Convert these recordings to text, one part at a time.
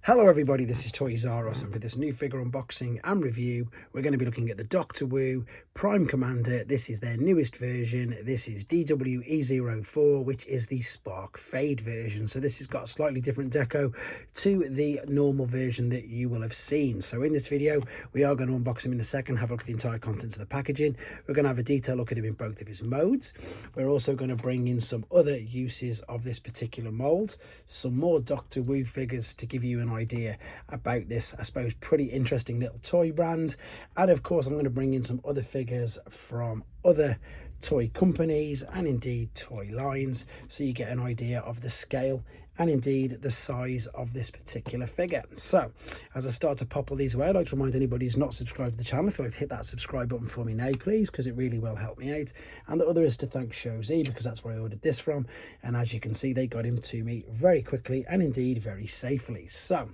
Hello everybody, this is Toyzaros, and for this new figure unboxing and review, we're going to be looking at the Doctor Wu Prime Commander. This is their newest version. This is DWE04, which is the Spark Fade version. So this has got a slightly different deco to the normal version that you will have seen. So in this video, we are going to unbox him in a second, have a look at the entire contents of the packaging. We're going to have a detailed look at him in both of his modes. We're also going to bring in some other uses of this particular mold, some more Doctor Wu figures to give you an idea about this, I suppose, pretty interesting little toy brand. And of course, I'm going to bring in some other figures from other toy companies and indeed toy lines, so you get an idea of the scale and indeed the size of this particular figure. So as I start to pop all these away, I'd like to remind anybody who's not subscribed to the channel, if you'd like to hit that subscribe button for me now, please, because it really will help me out. And the other is to thank Shozy, because that's where I ordered this from, and as you can see, they got him to me very quickly and indeed very safely. So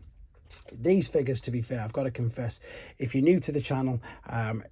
these figures, to be fair, I've got to confess, if you're new to the channel,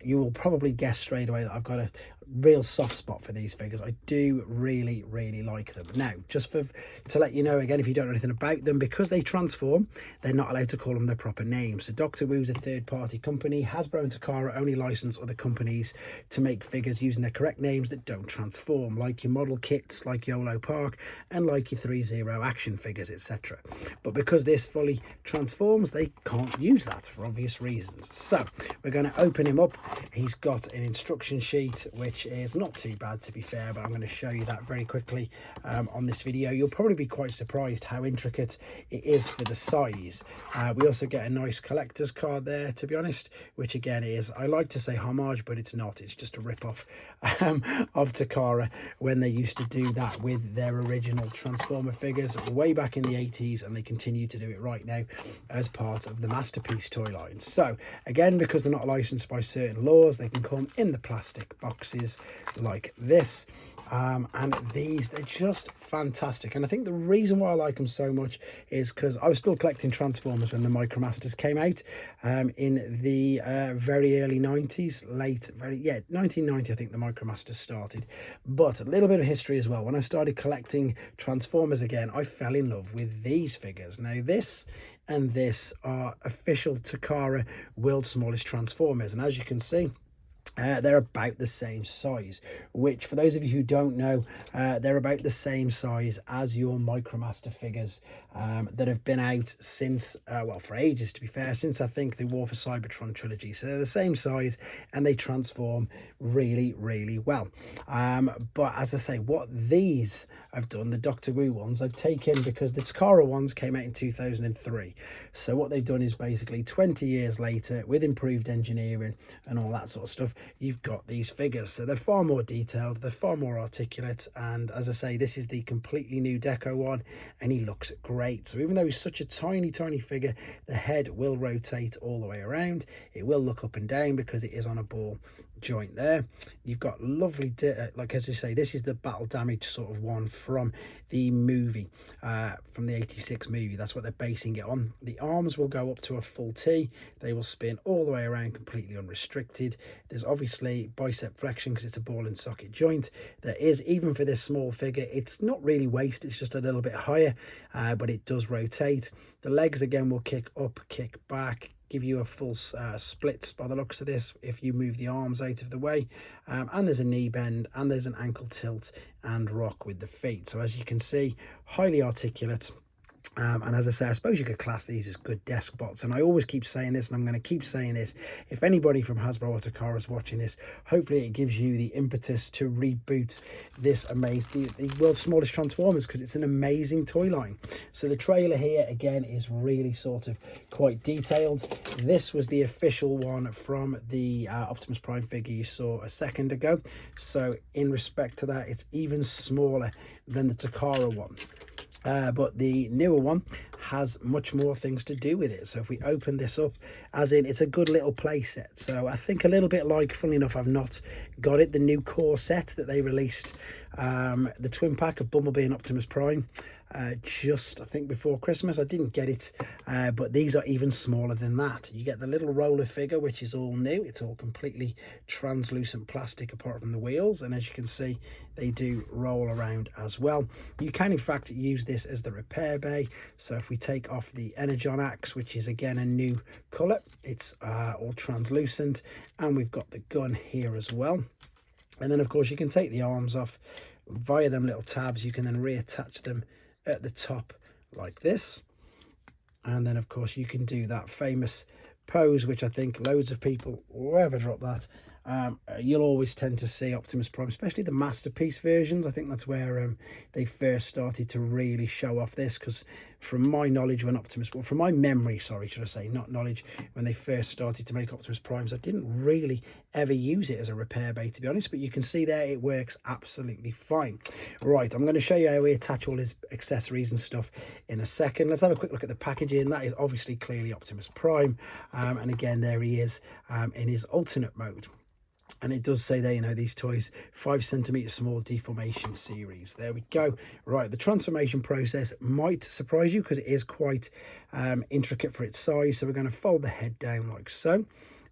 you will probably guess straight away that I've got a real soft spot for these figures. I do really like them. Now, just to let you know again, if you don't know anything about them, because they transform, they're not allowed to call them their proper names. So Doctor Wu's a third-party company. Hasbro and Takara only license other companies to make figures using their correct names that don't transform, like your model kits, like YOLO Park, and like your 3-0 action figures, etc. But because this fully transforms, they can't use that for obvious reasons. So we're going to open him up. He's got an instruction sheet, which is not too bad, to be fair, but I'm going to show you that very quickly on this video. You'll probably be quite surprised how intricate it is for the size. We also get a nice collector's card there, to be honest, which again is, I like to say homage, but it's not. It's just a rip-off of Takara when they used to do that with their original Transformer figures way back in the 80s, and they continue to do it right now as part of the Masterpiece toy line. So again, because they're not licensed by certain laws, they can come in the plastic boxes like this, and these, they're just fantastic. And I think the reason why I like them so much is because I was still collecting Transformers when the Micromasters came out in the very early 90s, 1990 I think the Micromasters started. But a little bit of history as well. When I started collecting Transformers again, I fell in love with these figures. Now this and this are official Takara World's Smallest Transformers, and as you can see, they're about the same size, which for those of you who don't know, they're about the same size as your Micromaster figures that have been out since, well, for ages, to be fair, since I think the War for Cybertron trilogy. So they're the same size and they transform really well. But as I say, what these I've done, the Doctor Wu ones, I've taken because the Takara ones came out in 2003. So what they've done is basically 20 years later, with improved engineering and all that sort of stuff, you've got these figures. So they're far more detailed, they're far more articulate, and as I say, this is the completely new deco one, and he looks great. So even though he's such a tiny figure, the head will rotate all the way around. It will look up and down because it is on a ball joint there. You've got lovely, like as I say, this is the battle damage sort of one from the movie, from the 86 movie. That's what they're basing it on. The arms will go up to a full T. They will spin all the way around completely unrestricted. There's obviously bicep flexion because it's a ball and socket joint. There is, even for this small figure, it's not really waist, it's just a little bit higher, but it does rotate. The legs again will kick up, kick back, give you a full splits by the looks of this if you move the arms out of the way, and there's a knee bend and there's an ankle tilt and rock with the feet. So as you can see, highly articulate. And as I say, I suppose you could class these as good desk bots, and I always keep saying this, and I'm going to keep saying this. If anybody from Hasbro or Takara is watching this, hopefully it gives you the impetus to reboot this amazing, the world's smallest Transformers, because it's an amazing toy line. So the trailer here again is really sort of quite detailed. This was the official one from the Optimus Prime figure you saw a second ago. So in respect to that, it's even smaller than the Takara one. But the newer one has much more things to do with it. So if we open this up, as in, it's a good little play set. So I think a little bit like, funnily enough, I've not got it, the new core set that they released, the twin pack of Bumblebee and Optimus Prime. just I think before Christmas. I didn't get it, but these are even smaller than that. You get the little roller figure, which is all new. It's all completely translucent plastic apart from the wheels, and as you can see, they do roll around as well. You can in fact use this as the repair bay. So if we take off the Energon axe, which is again a new color, it's all translucent, and we've got the gun here as well. And then of course you can take the arms off via them little tabs. You can then reattach them at the top like this, and then of course you can do that famous pose, which I think loads of people will ever drop that. You'll always tend to see Optimus Prime, especially the Masterpiece versions. I think that's where they first started to really show off this, because from my knowledge, when Optimus, well, from my memory, sorry, should I say, not knowledge, when they first started to make Optimus Primes, I didn't really ever use it as a repair bay, to be honest, but you can see there it works absolutely fine. Right, I'm going to show you how we attach all his accessories and stuff in a second. Let's have a quick look at the packaging. That is obviously clearly Optimus Prime, and again, there he is in his alternate mode. And it does say there, you know, these toys 5 centimeter small deformation series. There we go. Right, the transformation process might surprise you because it is quite intricate for its size. So we're going to fold the head down like so.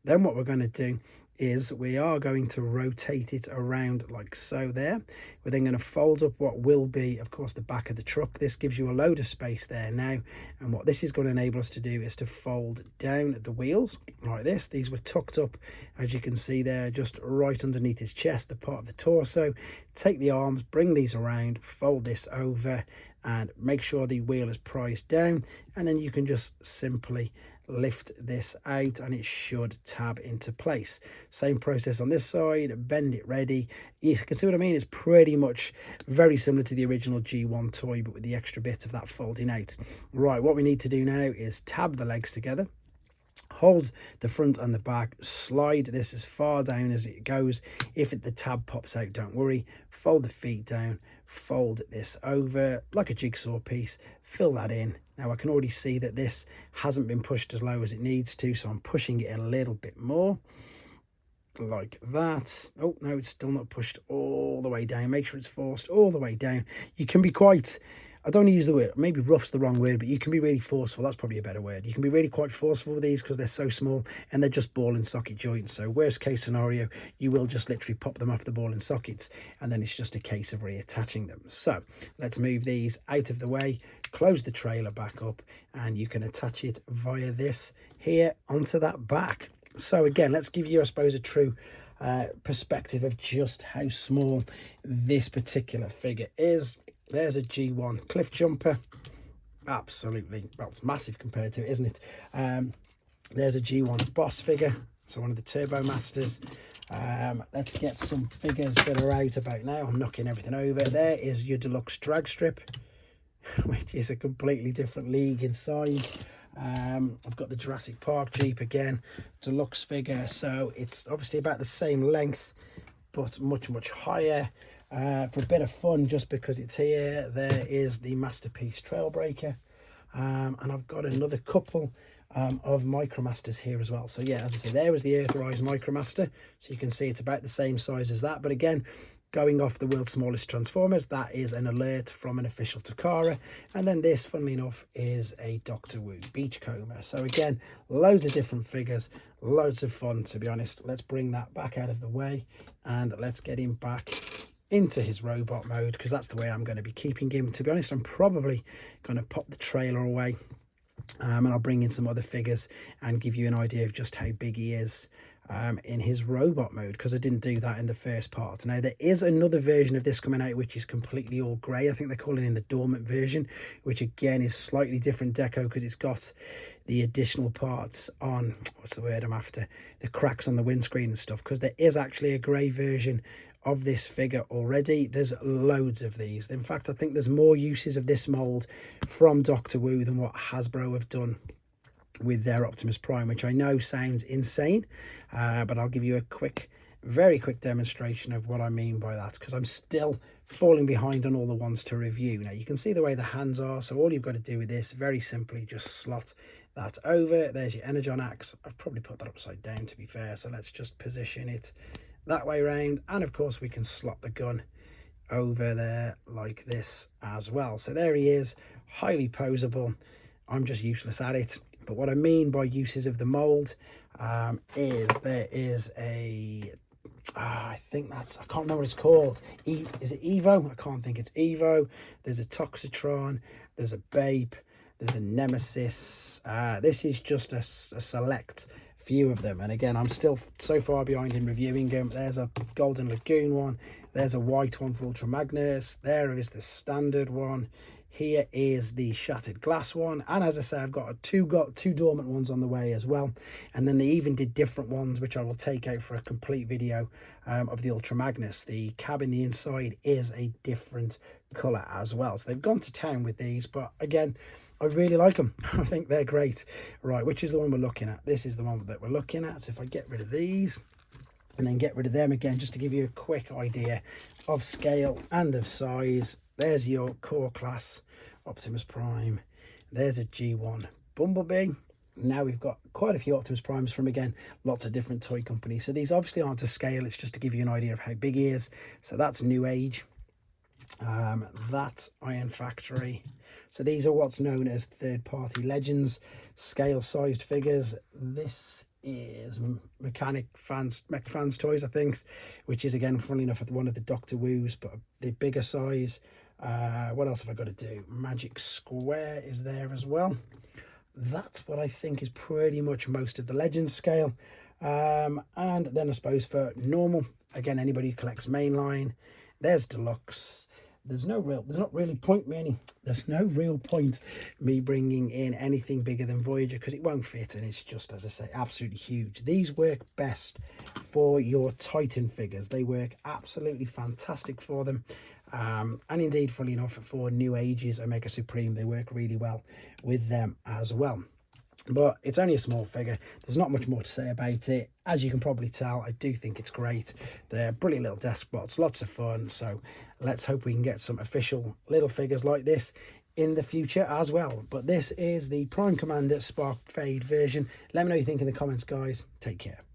Then what we're going to do is we are going to rotate it around like so there. We're then going to fold up what will be, of course, the back of the truck. This gives you a load of space there now, and what this is going to enable us to do is to fold down the wheels like this. These were tucked up, as you can see there, just right underneath his chest, the part of the torso. Take the arms, bring these around, fold this over, and make sure the wheel is prised down, and then you can just simply lift this out and it should tab into place. Same process on this side, bend it ready. You can see what I mean. It's pretty much very similar to the original G1 toy, but with the extra bit of that folding out. Right, what we need to do now is tab the legs together, hold the front and the back, slide this as far down as it goes. If the tab pops out, don't worry, fold the feet down, fold this over like a jigsaw piece, fill that in. Now I can already see that this hasn't been pushed as low as it needs to, so I'm pushing it a little bit more like that. Oh no, it's still not pushed all the way down. Make sure it's forced all the way down. You can be quite, I don't use the word, maybe rough's the wrong word, but you can be really forceful. That's probably a better word. You can be really quite forceful with these because they're so small and they're just ball and socket joints. So worst case scenario, you will just literally pop them off the ball and sockets, and then it's just a case of reattaching them. So let's move these out of the way, close the trailer back up, and you can attach it via this here onto that back. So again, let's give you, I suppose, a true perspective of just how small this particular figure is. There's a G1 cliff jumper. Absolutely, well, it's massive compared to it, isn't it? There's a G1 boss figure, so one of the Turbo Masters. Let's get some figures that are out about now. I'm knocking everything over. There is your deluxe drag strip, which is a completely different league in size. I've got the Jurassic Park Jeep again, deluxe figure, so it's obviously about the same length but much higher. For a bit of fun, just because it's here, there is the Masterpiece Trailbreaker, and I've got another couple of Micromasters here as well. So yeah, as I say, there was the Earthrise Micromaster, so you can see it's about the same size as that, but again, going off the world's smallest Transformers, that is an alert from an official Takara. And then this, funnily enough, is a Doctor Wu Beachcomber. So again, loads of different figures, loads of fun, to be honest. Let's bring that back out of the way and let's get him back into his robot mode, because that's the way I'm going to be keeping him. To be honest, I'm probably going to pop the trailer away, and I'll bring in some other figures and give you an idea of just how big he is in his robot mode, because I didn't do that in the first part. Now there is another version of this coming out which is completely all grey. I think they're calling it the dormant version, which again is slightly different deco because it's got the additional parts on, what's the word I'm after, the cracks on the windscreen and stuff, because there is actually a grey version of this figure already. There's loads of these. In fact, I think there's more uses of this mold from Doctor Wu than what Hasbro have done with their Optimus Prime, which I know sounds insane, but I'll give you a very quick demonstration of what I mean by that, because I'm still falling behind on all the ones to review. Now you can see the way the hands are, so all you've got to do with this, very simply, just slot that over. There's your Energon axe. I've probably put that upside down, to be fair, so let's just position it that way around, and of course we can slot the gun over there like this as well. So there he is, highly posable. I'm just useless at it. But what I mean by uses of the mold is there is a I think that's, I can't remember what it's called. Is it Evo? I can't think it's Evo. There's a Toxitron, there's a Bape, there's a Nemesis. This is just a select few of them. And again, I'm still so far behind in reviewing them. There's a Golden Lagoon one. There's a white one for Ultra Magnus. There is the standard one. Here is the shattered glass one, and as I say, I've got two dormant ones on the way as well. And then they even did different ones, which I will take out for a complete video of the Ultra Magnus. The cab in the inside is a different colour as well, so they've gone to town with these. But again, I really like them. I think they're great. Right, which is the one we're looking at? This is the one that we're looking at. So if I get rid of these and then get rid of them again, just to give you a quick idea of scale and of size. There's your core class Optimus Prime. There's a G1 Bumblebee. Now we've got quite a few Optimus Primes from, again, lots of different toy companies. So these obviously aren't to scale. It's just to give you an idea of how big he is. So that's New Age. That's Iron Factory. So these are what's known as third-party legends, scale-sized figures. This is Mech Fans Toys, I think, which is, again, funnily enough, one of the Doctor Woos, but the bigger size. What else have I got to do? Magic Square is there as well. That's what I think is pretty much most of the Legends scale. And then I suppose for normal, again, anybody who collects mainline, there's Deluxe. There's no real point me bringing in anything bigger than Voyager, because it won't fit, and it's just, as I say, absolutely huge. These work best for your Titan figures. They work absolutely fantastic for them. And indeed, funnily enough, for New Ages, Omega Supreme, they work really well with them as well. But it's only a small figure. There's not much more to say about it. As you can probably tell, I do think it's great. They're brilliant little despots, lots of fun. So let's hope we can get some official little figures like this in the future as well. But this is the Prime Commander Spark Fade version. Let me know what you think in the comments, guys. Take care.